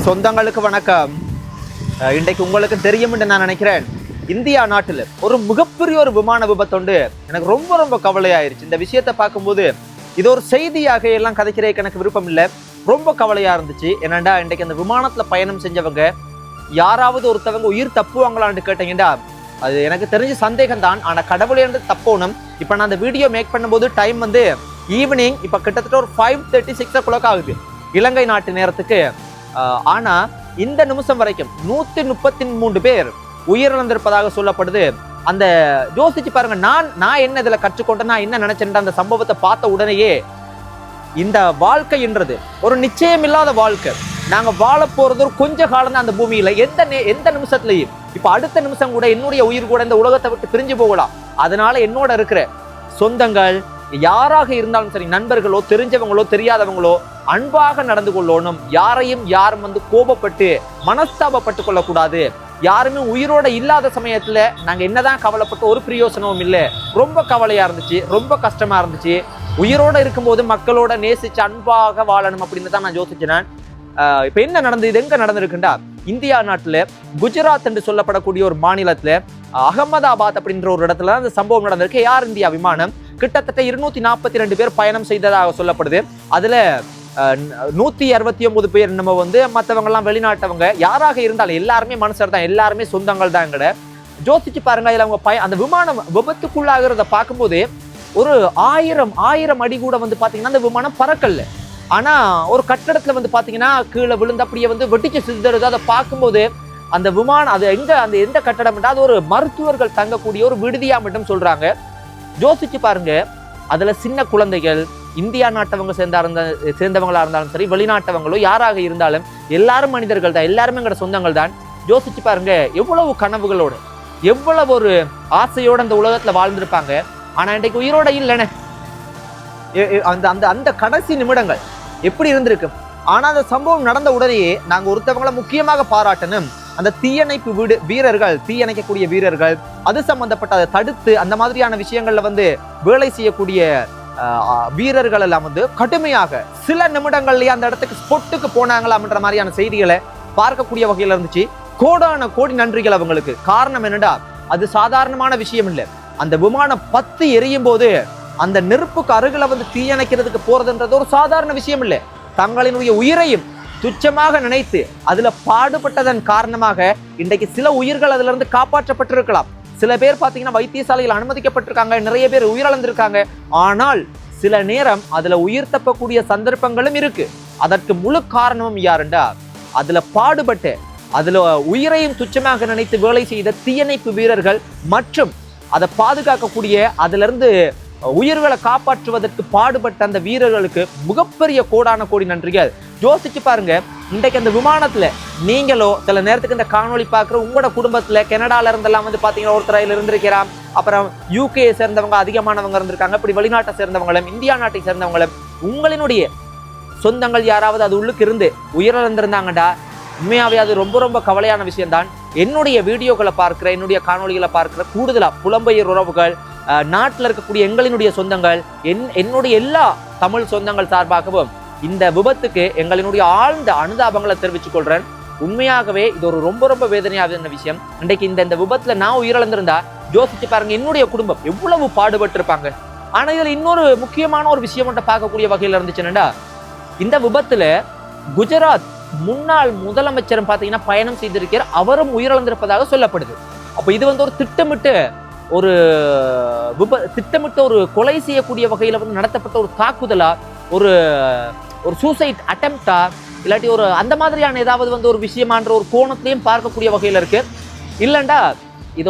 சொந்தங்களுக்கு வணக்கம். இன்றைக்கு உங்களுக்கு தெரியும் என்று நான் நினைக்கிறேன், இந்தியா நாட்டில் ஒரு மிகப்பெரிய ஒரு விமான விபத்துண்டு எனக்கு ரொம்ப ரொம்ப கவலையாயிருச்சு. இந்த விஷயத்தை பார்க்கும்போது இது ஒரு செய்தியாக எல்லாம் கதைக்கிறதுக்கு எனக்கு விருப்பம் இல்லை, ரொம்ப கவலையா இருந்துச்சு. என்னண்டா இன்றைக்கு அந்த விமானத்துல பயணம் செஞ்சவங்க யாராவது ஒருத்தவங்க உயிர் தப்புவாங்களான்னு கேட்டீங்கன்னா அது எனக்கு தெரிஞ்ச சந்தேகம் தான். ஆனா கடவுளே இருந்து தப்போனும். இப்ப நான் அந்த வீடியோ மேக் பண்ணும்போது டைம் வந்து ஈவினிங், இப்ப கிட்டத்தட்ட ஒரு 5:36 o'clock ஆகுது இலங்கை நாட்டு நேரத்துக்கு. ஆனா இந்த நிமிஷம் வரைக்கும் 133 பேர் உயிரிழந்திருப்பதாக சொல்லப்படுது. அந்த யோசிச்சு பாருங்க, நான் என்ன இதுல கற்றுக்கொண்டேன், நான் என்ன நினைச்சேன் அந்த சம்பவத்தை பார்த்த உடனேயே, இந்த வாழ்க்கைன்றது ஒரு நிச்சயம் இல்லாத வாழ்க்கை. நாங்க வாழ போறது ஒரு கொஞ்ச காலம் தான் அந்த பூமியில. எந்த நிமிஷத்துலயும், இப்ப அடுத்த நிமிஷம் கூட என்னுடைய உயிர் கூட இந்த உலகத்தை விட்டு பிரிஞ்சு போகலாம். அதனால என்னோட இருக்கிற சொந்தங்கள் யாராக இருந்தாலும் சரி, நண்பர்களோ தெரிஞ்சவங்களோ தெரியாதவங்களோ அன்பாக நடந்து கொள்ளணும். யாரும் வந்து கோபப்பட்டு மனஸ்தாபப்பட்டு கொள்ளக்கூடாது. யாருமே உயிரோட இல்லாத சமயத்துல நாங்க என்னதான் கவலைப்பட்டு ஒரு பிரயோசனமும் இல்லை. ரொம்ப கவலையா இருந்துச்சு, ரொம்ப கஷ்டமா இருந்துச்சு. உயிரோட இருக்கும்போது மக்களோட நேசிச்சு அன்பாக வாழணும் அப்படின்னு தான் நான் யோசிச்சேன். இப்ப என்ன நடந்தது, இது எங்க நடந்திருக்குண்டா, இந்தியா நாட்டுல குஜராத் என்று சொல்லப்படக்கூடிய ஒரு மாநிலத்துல அகமதாபாத் அப்படின்ற ஒரு இடத்துல அந்த சம்பவம் நடந்திருக்கு. ஏர் இந்தியா விமானம் கிட்டத்தட்ட 242 பேர் பயணம் செய்ததாக சொல்லப்படுது. அதுல 169 பேர் நம்ம வந்து மற்றவங்க எல்லாம் வெளிநாட்டவங்க. யாராக இருந்தாலும் எல்லாருமே மனுஷர் தான், எல்லாருமே சொந்தங்கள் தான். எங்கட யோசிச்சு பாருங்க, இதுல அவங்க அந்த விமானம் விபத்துக்குள்ளாகிறத பார்க்கும்போது ஒரு 1000 அடி கூட வந்து பாத்தீங்கன்னா அந்த விமானம் பறக்கல. ஆனா ஒரு கட்டடத்துல வந்து பாத்தீங்கன்னா கீழே விழுந்து அப்படியே வந்து வெட்டிச்சு சிதறுது. அதை பார்க்கும்போது அந்த விமானம் அது எந்த கட்டடம், அது ஒரு மருத்துவர்கள் தங்கக்கூடிய ஒரு விடுதியா மட்டும் சொல்றாங்க. யோசிச்சு பாருங்க, அதுல சின்ன குழந்தைகள், இந்தியா நாட்டவங்க சேர்ந்தவங்களா இருந்தாலும் சரி, வெளிநாட்டவங்களோ யாராக இருந்தாலும் எல்லாரும் மனிதர்கள் தான், எல்லாருமே எங்களோட சொந்தங்கள் தான். யோசிச்சு பாருங்க, எவ்வளவு கனவுகளோட எவ்வளவு ஒரு ஆசையோட அந்த உலகத்துல வாழ்ந்திருப்பாங்க. ஆனா இன்றைக்கு உயிரோட இல்லைன்னு அந்த கடைசி நிமிடங்கள் எப்படி இருந்திருக்கு. ஆனா அந்த சம்பவம் நடந்த உடனேயே நாங்க ஒருத்தவங்களை முக்கியமாக பாராட்டணும். அந்த தீயணைப்பு வீரர்கள், தீயணைக்கக்கூடிய வீரர்கள், அது சம்பந்தப்பட்ட அதை தடுத்து அந்த மாதிரியான விஷயங்கள்ல வந்து வேலை செய்யக்கூடிய வீரர்கள் எல்லாம் வந்து கடுமையாக சில நிமிடங்கள்லயே அந்த இடத்துக்கு ஸ்பொட்டுக்கு போனாங்களாம்ன்ற மாதிரியான செய்திகளை பார்க்கக்கூடிய வகையில இருந்துச்சு. கோடான கோடி நன்றிகள் அவங்களுக்கு. காரணம் என்னடா, அது சாதாரணமான விஷயம் இல்லை. அந்த விமானம் 10 எரியும் போது அந்த நெருப்புக்கு அருகில வந்து தீயணைக்கிறதுக்கு போறதுன்றது ஒரு சாதாரண விஷயம் இல்லை. தங்களினுடைய உயிரையும் துச்சமாக நினைத்து அதுல பாடுபட்டதன் காரணமாக இன்றைக்கு சில உயிர்கள் அதுல இருந்து காப்பாற்றப்பட்டிருக்கலாம். சில பேர் பாத்தீங்கன்னா வைத்தியசாலையில் அனுமதிக்கப்பட்டிருக்காங்க, நிறைய பேர் உயிரிழந்திருக்காங்க. ஆனால் சில நேரம் அதுல உயிர் தப்பக்கூடிய சந்தர்ப்பங்களும் இருக்கு. அதற்கு முழு காரணமும் யாருண்டா, அதுல பாடுபட்டு அதுல உயிரையும் துச்சமாக நினைத்து வேலை செய்த தீயணைப்பு வீரர்கள் மற்றும் அதை பாதுகாக்கக்கூடிய, அதுல இருந்து உயிர்களை காப்பாற்றுவதற்கு பாடுபட்ட அந்த வீரர்களுக்கு மிகப்பெரிய கோடான கோடி நன்றிகள். யோசிச்சு பாருங்க, இன்றைக்கு அந்த விமானத்துல நீங்களோ சில நேரத்துக்கு இந்த காணொலி பார்க்குற உங்களோட குடும்பத்துல கனடால இருந்தெல்லாம் வந்து பாத்தீங்கன்னா ஒருத்தர் இருந்திருக்கிறான். அப்புறம் UK சேர்ந்தவங்க அதிகமானவங்க இருந்திருக்காங்க. இப்படி வெளிநாட்டை சேர்ந்தவங்களும் இந்தியா நாட்டை சேர்ந்தவங்களும் உங்களினுடைய சொந்தங்கள் யாராவது அது உள்ளுக்கு இருந்து உயிரிழந்திருந்தாங்கடா, உண்மையாவே அது ரொம்ப ரொம்ப கவலையான விஷயம்தான். என்னுடைய வீடியோக்களை பார்க்கிற, என்னுடைய காணொலிகளை பார்க்கிற கூடுதலா புலம்பெயர் உறவுகள், நாட்டில் இருக்கக்கூடிய எங்களினுடைய சொந்தங்கள், என்னுடைய எல்லா தமிழ் சொந்தங்கள் சார்பாகவும் இந்த விபத்துக்கு எங்களினுடைய ஆழ்ந்த அனுதாபங்களை தெரிவித்துக் கொள்றேன். உண்மையாகவே இது ஒரு ரொம்ப ரொம்ப வேதனையான விஷயம். இன்றைக்கு இந்த விபத்துல நான் உயிரிழந்திருந்தா யோசிச்சு பாருங்க, என்னுடைய குடும்பம் எவ்வளவு பாடுபட்டு இருப்பாங்க. ஆனா இதுல இன்னொரு முக்கியமான ஒரு விஷயம் மட்டும் பார்க்கக்கூடிய வகையில இருந்துச்சுன்னா, இந்த விபத்துல குஜராத் முன்னாள் முதலமைச்சரும் பாத்தீங்கன்னா பயணம் செய்திருக்கிறார். அவரும் உயிரிழந்திருப்பதாக சொல்லப்படுது. அப்ப இது வந்து ஒரு திட்டமிட்ட ஒரு கொலை செய்யக்கூடிய வகையில வந்து நடத்தப்பட்ட ஒரு தாக்குதலா, ஒரு சூசைட் அட்டெம்ப்டா, இல்லாட்டி ஒரு அந்த மாதிரியான ஏதாவது வந்து ஒரு விஷயமான்ற ஒரு கோணத்திலையும் பார்க்கக்கூடிய வகையில இருக்கு. இல்லண்டா இது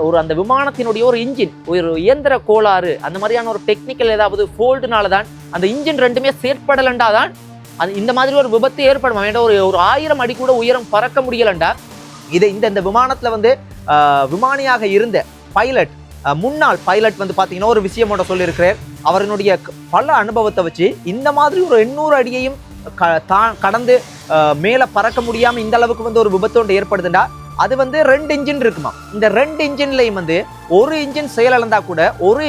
ஒரு அந்த விமானத்தினுடைய ஒரு இன்ஜின், ஒரு இயந்திர கோளாறு, அந்த மாதிரியான ஒரு டெக்னிக்கல் ஏதாவது ஃபோல்டுனாலதான் அந்த இன்ஜின் ரெண்டுமே செயற்படலண்டாதான் அது இந்த மாதிரி ஒரு விபத்து ஏற்படும். ஒரு 1000 அடி கூட உயரம் பறக்க முடியலண்டா. இந்த விமானத்துல வந்து விமானியாக இருந்த பைலட், முன்னாள் பைலட் வந்து பாத்தீங்கன்னா ஒரு விஷயமோட சொல்லியிருக்கிறார். அவருடைய பல அனுபவத்தை வச்சு இந்த மாதிரி ஒரு 800 அடியையும் கடந்து மேல பறக்க முடியாம இந்த அளவுக்கு வந்து ஒரு விபத்து ஒன்று ஏற்படுதுண்டா, அது வந்து 2 இன்ஜின் இருக்குமா. இந்த 2 இன்ஜின்லையும் வந்து ஒரு இன்ஜின் செயலிழந்தா கூட ஒரு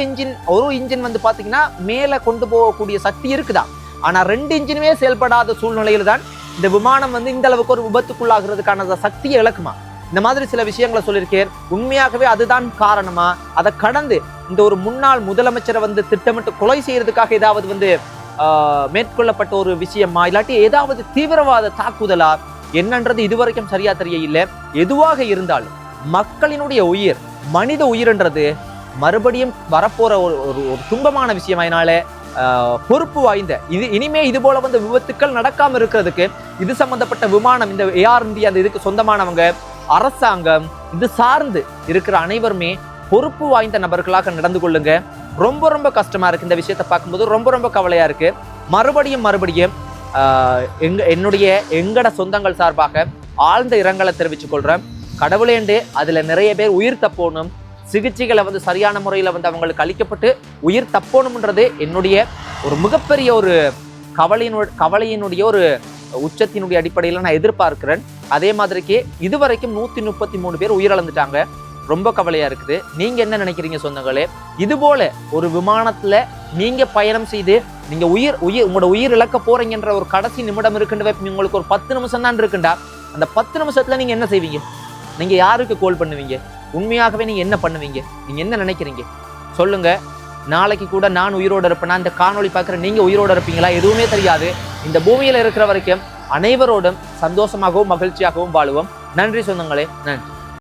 இன்ஜின் வந்து பாத்தீங்கன்னா மேல கொண்டு போகக்கூடிய சக்தி இருக்குதா. ஆனா 2 இன்ஜினுமே செயல்படாத சூழ்நிலையில தான் இந்த விமானம் வந்து இந்த அளவுக்கு ஒரு விபத்துக்குள்ளாகிறதுக்கான சக்தியை இழக்குமா. இந்த மாதிரி சில விஷயங்களை சொல்லியிருக்கேன். உண்மையாகவே அதுதான் காரணமா, அதை கடந்து இந்த ஒரு முன்னாள் முதலமைச்சரை வந்து திட்டமிட்டு கொலை செய்யறதுக்காக ஏதாவது வந்து மேற்கொள்ளப்பட்ட ஒரு விஷயமா, இல்லாட்டி ஏதாவது தீவிரவாத தாக்குதலா என்னன்றது இதுவரைக்கும் சரியா தெரிய இல்லை. எதுவாக இருந்தாலும் மக்களினுடைய உயிர், மனித உயிர்ன்றது மறுபடியும் வரப்போற ஒரு துன்பமான விஷயம். அதனால பொறுப்பு வாய்ந்த இனிமே இது போல வந்து விபத்துக்கள் நடக்காம இருக்கிறதுக்கு இது சம்பந்தப்பட்ட விமானம், இந்த ஏர் இந்தியா, அந்த இதுக்கு சொந்தமானவங்க, அரசாங்கம், இது சார்ந்து இருக்கிற அனைவருமே பொறுப்பு வாய்ந்த நபர்களாக நடந்து கொள்ளுங்க. ரொம்ப ரொம்ப கஷ்டமா இருக்கு இந்த விஷயத்தை பார்க்கும்போது, ரொம்ப ரொம்ப கவலையா இருக்கு. மறுபடியும் எங்கட சொந்தங்கள் சார்பாக ஆழ்ந்த இரங்கலை தெரிவித்துக் கொள்றேன். கடவுளேண்டு அதுல நிறைய பேர் உயிர் தப்போணும், சிகிச்சைகளை வந்து சரியான முறையில் வந்து அவங்களுக்கு அளிக்கப்பட்டு உயிர் தப்போணும்ன்றது என்னுடைய ஒரு மிகப்பெரிய ஒரு கவலையினுடைய ஒரு உச்சத்தினுடைய அடிப்படையில் நான் எதிர்பார்க்கிறேன். அதே மாதிரிக்கு இதுவரைக்கும் 133 பேர் உயிரிழந்துட்டாங்க. ரொம்ப கவலையா இருக்குது. நீங்க என்ன நினைக்கிறீங்க சொந்தங்களே? இது போல ஒரு விமானத்துல நீங்க பயணம் செய்து நீங்க உங்களோட உயிர் இழக்க போறீங்கன்ற ஒரு கடைசி நிமிடம் இருக்குன்ற உங்களுக்கு ஒரு 10 நிமிஷம் தான் இருக்குண்டா, அந்த 10 நிமிஷத்துல நீங்க என்ன செய்வீங்க? நீங்க யாருக்கு கால் பண்ணுவீங்க? உண்மையாகவே நீங்க என்ன பண்ணுவீங்க? நீங்க என்ன நினைக்கிறீங்க சொல்லுங்க. நாளைக்கு கூட நான் உயிரோடு இருப்பேனா? இந்த காணொளி பார்க்குற நீங்க உயிரோடு இருப்பீங்களா? எதுவுமே தெரியாது. இந்த பூமியில இருக்கிற வரைக்கும் அனைவரோடும் சந்தோஷமாகவும் மகிழ்ச்சியாகவும் வாழுவோம். நன்றி சொந்தங்களே, நன்றி.